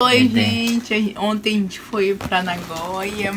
Oi, gente. Ontem a gente foi pra Nagoya.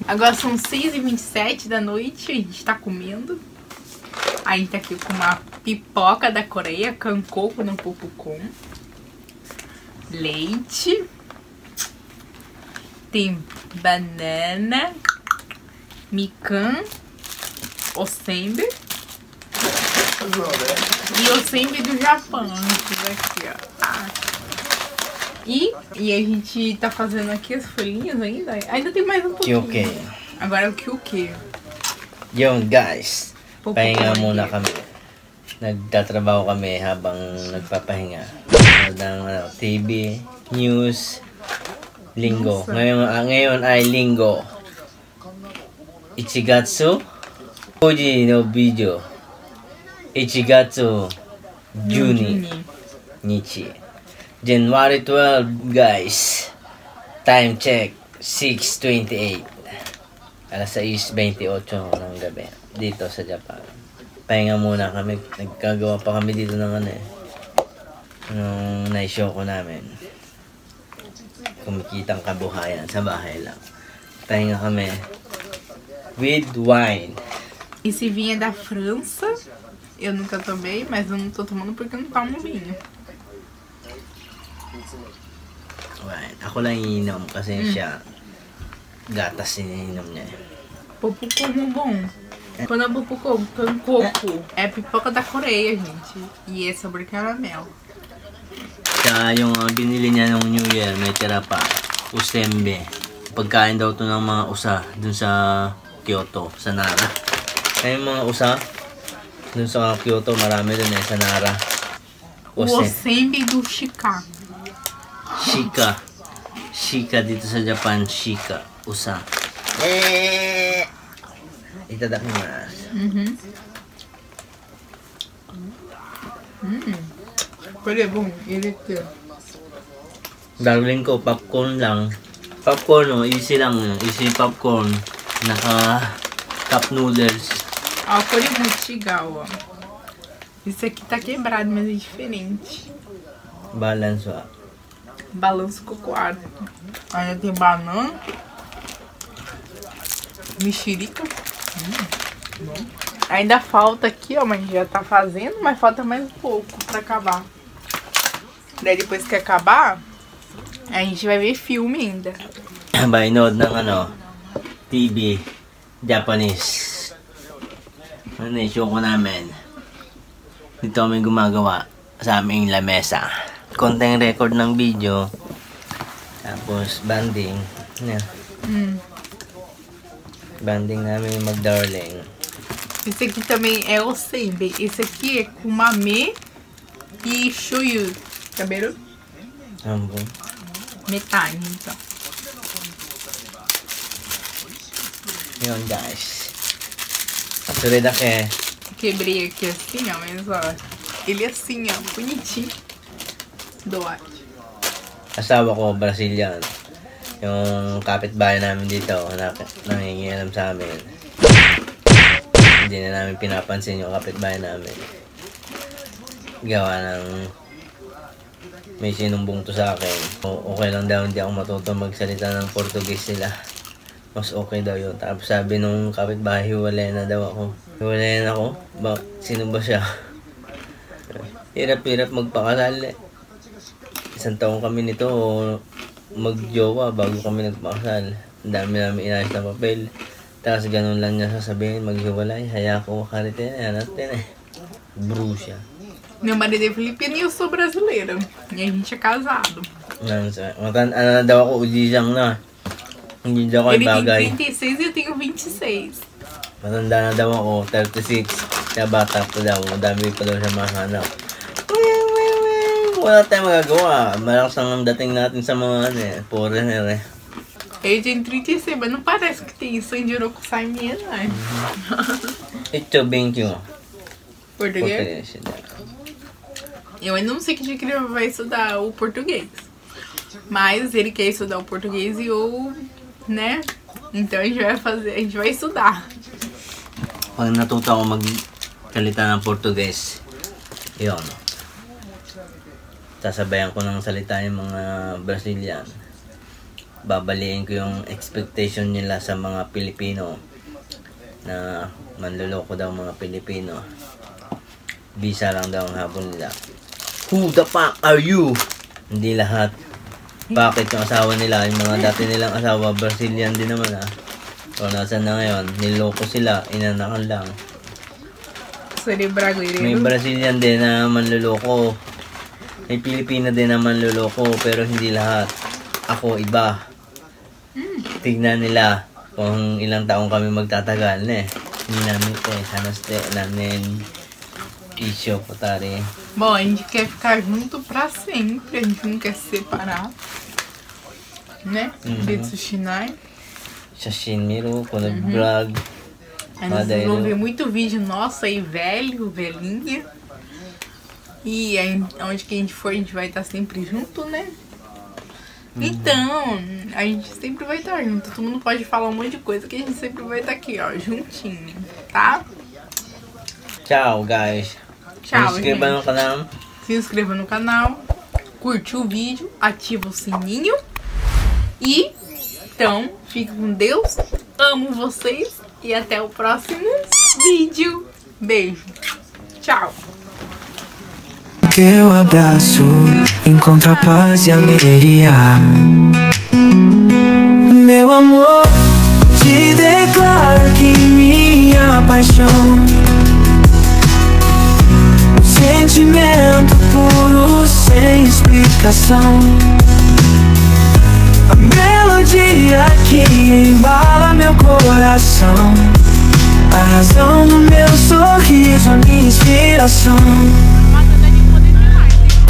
Agora são 6h27 da noite. A gente tá comendo. A gente tá aqui com uma pipoca da Coreia, Kankoku no popcorn. Leite. Tem banana. Mikan. Osembe. E osembe do Japão. Aqui, ó. E a gente tá fazendo aqui as folhinhas ainda. Ainda tem mais um pouquinho. Agora é o que? Yung guys, pahinga muna kami. Nagtatrabaho kami habang nagpapahinga. Ng TV, news, linggo. Ngayon ay linggo. Ichigatsu, Koji no video. Ichigatsu, Juni, Nichi. January 12, guys. Time check, 6:28. Alas 6:28 ng gabi. Dito sa Japan. Pahinga muna kami. Nagkagawa pa kami dito ng nung na-show ko namin. Kumikitang kabuhayan sa bahay lang. Pahinga kami. With wine. Esse vinho é da França. Eu nunca tomei, mas eu não tô tomando porque eu não tomo vinho. Right. Ako lang ininom kasi siya gatas ininom niya. Popcorn é bom. Quando é popcorn, Kankoku. É pipoca da Coreia, gente. E é sabor caramel. Kaya yung binili niya nung New Year, may tira pa. Osembe. Pagkain daw to ng mga usa dun sa Kyoto, sa Nara. Kaya yung mga usa dun sa Kyoto, marami dun sa Nara. Osembe do Chicago. Shika dito sa Japan, shika, usa. Itadakimasu. Pwede bom, irito. Darling ko, popcorn lang. Popcorn, no, easy lang. Easy popcorn. Naka cup noodles. Ó, pwede mastigar, ó. Isso aqui tá quebrado, mas é diferente. Balance, ó. Balanço cocoado. Ainda tem banana. Mexerica. Bom. Ainda falta aqui, ó, mas já tá fazendo, mas falta mais um pouco pra acabar. Daí depois que acabar, a gente vai ver filme ainda. Bainod ng TV Japanese. Show ko namin. Dito kami gumagawa sa aming lamesa. Konting record ng video. Tapos banding. Yeah. Banding namin mag-darling. Esse aqui também é osembe. Esse aqui é kumame e shoyu. Cabelo? Ambon. Metade, então. Yun, guys. Tuloy da que. Quebrei aqui assim, ó, mas ó. Ele assim, ó, bonitinho. Doate. Asawa ko, Brazilian. Yung kapitbahay namin dito, nangingialam sa amin. Hindi na namin pinapansin yung kapitbahay namin. Gawa ng may sinumbong to sa akin. Okay lang daw, hindi ako matuto magsalita ng Portuguese sila. Mas okay daw yun. Tapos sabi nung kapitbahay, hiwalay na daw ako. Hiwalay na ako? Sino ba siya? Hirap-hirap magpakasal. Isang taon kami nito magjowa bago kami nagpakasal. Ang dami namin inayos na papel. Tapos ganun lang niya sasabihin, maghiwalay. Haya ko makarite na natin Bruxa. Meu marido é filipino e eu sou brasileira. E a gente é casado. Ano daw ako, ujijang na. Hindi daw ako bagay. Ele tem 36 e eu tenho 26. Matanda na daw ako, 36. Kaya bata pa daw, madami pa daw siya mahanap. Wala tayong magagawa. Malakas ang dating natin sa mga foreigner Ele tem 36, mas não parece que tem sangue de Rokusai-minha, né? Ito, benkyou. Português? Eu ainda não sei que dia que ele vai estudar o português. Mas ele quer estudar o português e eu, né? Então a gente vai estudar. Pag natuto ako magsalita ng Português, yun. sasabayan ko ng salita yung mga Brazilian. Babaliin ko yung expectation nila sa mga Pilipino na manluloko daw mga Pilipino. Bisa lang daw ang habol nila. Who the fuck are you? Hindi lahat. Bakit yung asawa nila, yung mga dati nilang asawa, Brazilian din naman So, nasan na ngayon? Niloko sila, inanakan lang. May Brazilian din na manluloko. May Pilipina din na manluloko, pero hindi lahat. Ako, iba. Tignan nila kung ilang taong kami magtatagal Hindi namin sanaste namin isyo ko tari. Bom, a gente quer ficar junto pra sempre. A gente não quer se separar. Né? Bitsu Shinai. Shashinmiru, quando vlog. A gente desenvolveu muito vídeo nosso aí, velhinha. E aí, onde que a gente for, a gente vai estar sempre junto, né? Então, a gente sempre vai estar junto. Todo mundo pode falar um monte de coisa que a gente sempre vai estar aqui, ó, juntinho, tá? Tchau, guys. Tchau, se inscreva no canal. Se inscreva no canal, curte o vídeo, ativa o sininho. E, então, fique com Deus. Amo vocês. E até o próximo vídeo. Beijo. Tchau. Que o abraço encontra a paz e alegria. Meu amor, te declaro que minha paixão, um sentimento puro sem explicação, a melodia que embala meu coração, a razão do meu sorriso, a minha inspiração.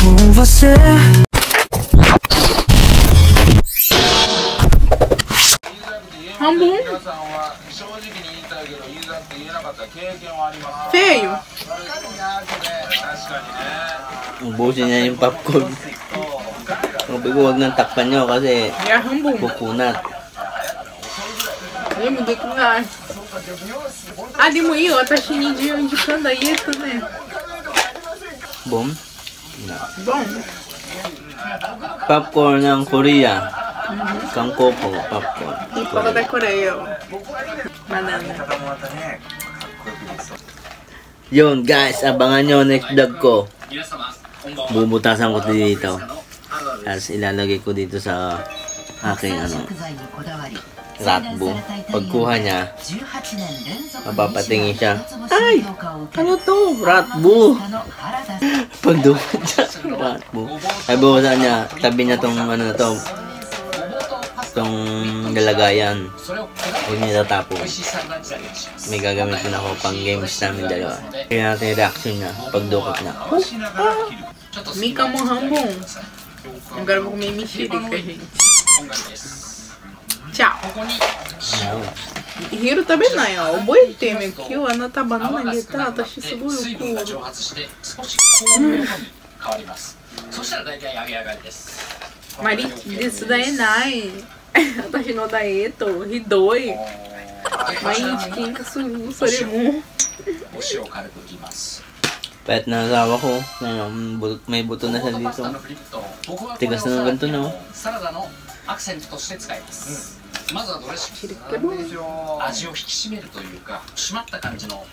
Com você. Hambum. Feio. Ubusin niya yung popcorn. Sabi ko huwag nang takpan nyo kasi kukunat. Mudei com gás. Ah, de moinho, tá chininho de candaíto, né? Bom. Bom. Popcorn ng Korea. Kangkoko popcorn. Pipoca da Coreia. Banana. Yun guys, abangan nyo next vlog ko. Bubutasan ko dito. Tapos ilalagay ko dito sa aking ratbo. Pagkuha niya, mapapatingin siya. Ay! Ano to? Ratbo! Pagdukat siya sa ratbo. Ay bukasan niya, tabi niya tong ano na to. Itong lalagayan. Huwag niya tatapos. May gagamitin ako pang games namin dalawa. Kaya natin yung reaction niya pagdukat niya. Mika mo hambong. Agora eu vou comer mexerica, gente. Tchau. Hiro tá bem aí, ó. O boi tem aqui, ó. Ana tá banana ali, tá shisu o cu. Mari, isso daí nai. Atashi no daeto, hidoi. Mas kinka soremu. Pet na asawa ko, may buto na siya dito. Tigas na ng ganito na oh. アクセントとして使います、まずはドレッシング、味を引き締めるというか締まった感じの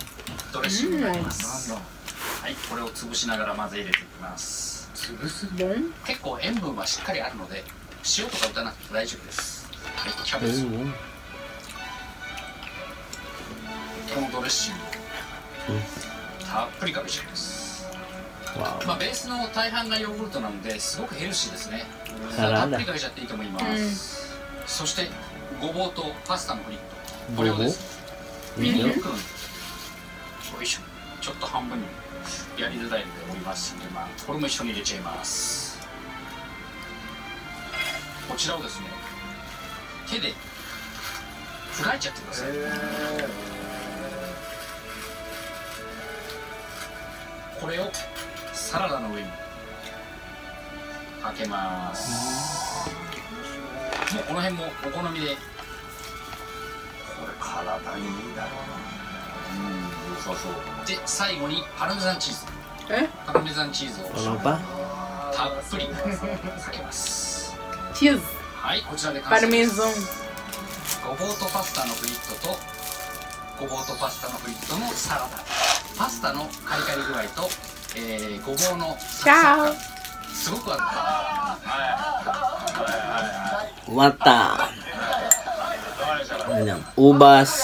ドレッシングになります、はい、これを潰しながらまず入れていきます。潰す結構塩分はしっかりあるので塩とか打たなくて大丈夫です。はい、キャベツ、このドレッシング、たっぷりかけちゃいます。まあベースの大半がヨーグルトなのですごくヘルシーですね。たっぷりかけちゃっていいと思います、そしてごぼうとパスタのフリット、これをですね、よくよいしょ、ちょっと半分にやりづらいのでおりますので、これも一緒に入れちゃいます。こちらをですね、手で砕いちゃってください。これをサラダの上にかけます。もうこの辺もお好みで。これ体にいいだろうな。良さそう。で最後にパルメザンチーズ。パルメザンチーズをたったっぷりかけます。 Cheese. はい、こちらで完成です。 Parmesão. ごぼうとパスタのフリットとごぼうとパスタのフリットのサラダ、パスタのカリカリ具合と、ごぼうのサクサク感、すごくWata. Ubas,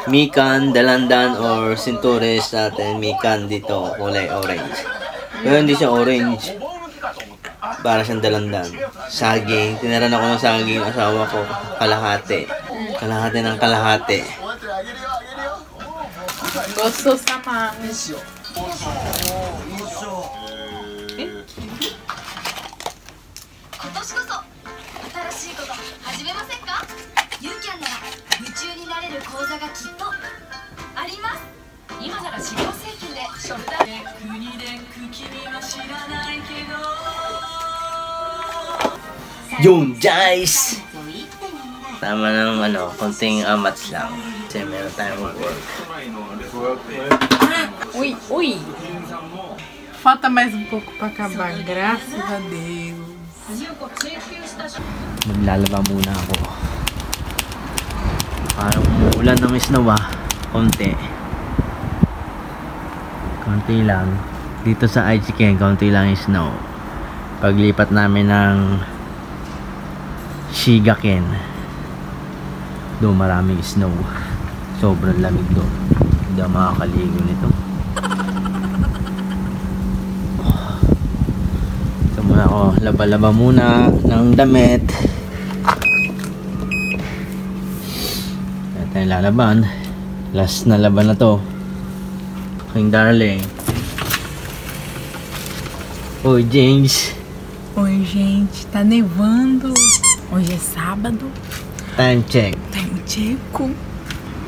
mikan, dalandan, or sintures natin. Mikan dito, kulay orange. Pero hindi siya orange. Para siyang dalandan. Saging. Tinaran ako ng saging. Asawa ko. Kalahati. Kalahati ng kalahati. Gostou, Sama? Yung guys! Tama ng konting amats lang. Kasi meron tayong work. Ui, ui. Falta mais um pouco pra acabar, graças a Deus. Maglalaba muna ako. Parang umuulan ng snow konti. Konti lang. Dito sa Aichiken, konti lang yung snow. Paglipat namin ng Shigaken, doon maraming snow. Sobrang lamig doon. Hindi ako makakaligo nito. Ito muna ako. Laba-laba muna ng damit. Ito yung lalaban. Last na laban na to. Aking darling. Oi, James. Oi, gente. Tá nevando. Hoje é sábado. Time check. Time check.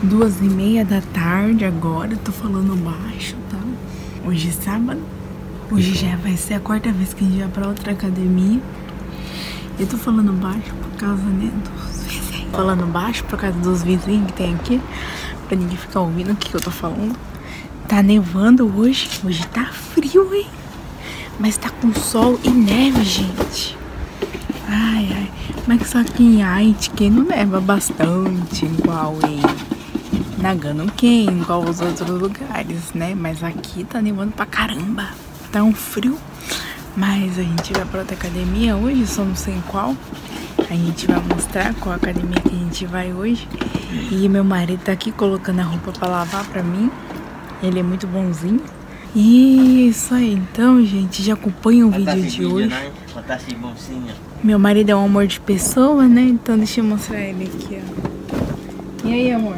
2h30 da tarde agora. Tô falando baixo, tá? Hoje é sábado. Hoje já vai ser a quarta vez que a gente vai pra outra academia. Eu tô falando baixo por causa, né, dos vizinhos. Falando baixo por causa dos vizinhos que tem aqui. Pra ninguém ficar ouvindo o que eu tô falando. Tá nevando hoje. Hoje tá frio, hein? Mas tá com sol e neve, gente. Ai, ai. Mas só que em Aichiken não neva bastante igual em Nagano-ken, igual os outros lugares, né? Mas aqui tá nevando pra caramba. Tá um frio. Mas a gente vai pra outra academia hoje, só não sei qual. A gente vai mostrar qual academia que a gente vai hoje. E meu marido tá aqui colocando a roupa pra lavar pra mim. Ele é muito bonzinho. E isso aí, então, gente, já acompanha o vídeo de hoje. Meu marido é um amor de pessoa, né? Então deixa eu mostrar ele aqui, ó. E aí, amor?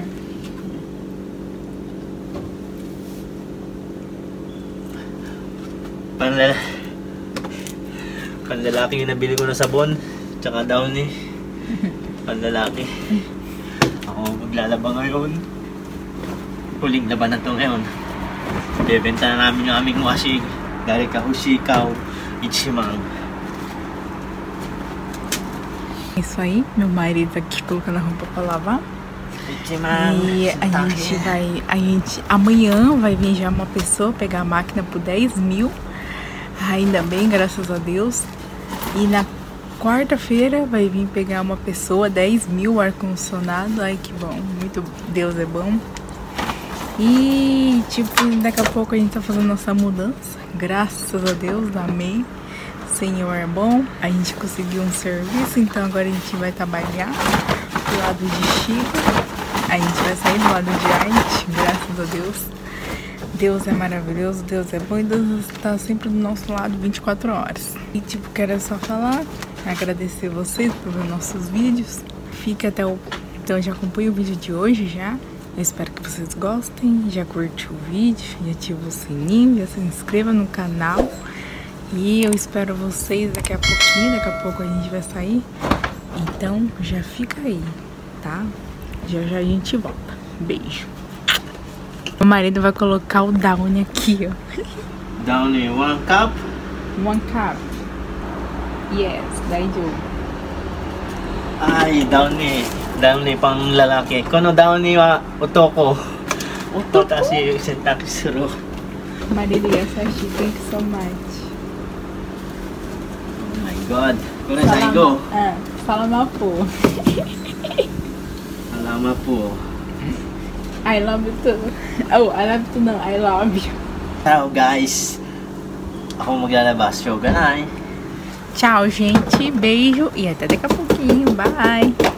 Panlalaki yung nabili ko na sabon, tsaka Downy. Panlalaki. Ako maglalaba ngayon. Huling laban na to ngayon. Bebenta na namin yung aming washing. Dari ka Hushikaw, Ichimang. Isso aí, meu marido tá aqui colocando a roupa pra lavar. E amanhã vai vir já uma pessoa pegar a máquina por 10 mil. Ainda bem, graças a Deus. E na quarta-feira vai vir pegar uma pessoa 10 mil ar-condicionado. Ai, que bom, muito, Deus é bom. E tipo, daqui a pouco a gente tá fazendo nossa mudança. Graças a Deus, amém. Senhor é bom. A gente conseguiu um serviço, então agora a gente vai trabalhar do lado de Chico. A gente vai sair do lado de arte, graças a Deus. Deus é maravilhoso, Deus é bom e Deus está sempre do nosso lado 24 horas. E tipo, quero só falar, agradecer vocês por ver nossos vídeos. Fica até o... Então já acompanha o vídeo de hoje já. Eu espero que vocês gostem. Já curte o vídeo, já ativa o sininho, já se inscreva no canal. E eu espero vocês daqui a pouquinho, daqui a pouco a gente vai sair. Então já fica aí, tá? Já já a gente volta. Beijo. Meu marido vai colocar o Downy aqui, ó. Downy, 1 cup? 1 cup. Yes, daijoubu. Ay, Downy. Downy pang lalaki. Kono Downy wa otoko. Watashi sentakisuru. Marido, yes, thank you so much. God. Kung na go. Salamat po. Salamat po. I love you too. Oh, I love you too. No, I love you. Ciao guys. Ako maglalabas. Show ganay. Tchau, gente. Beijo e até daqui a pouquinho. Bye.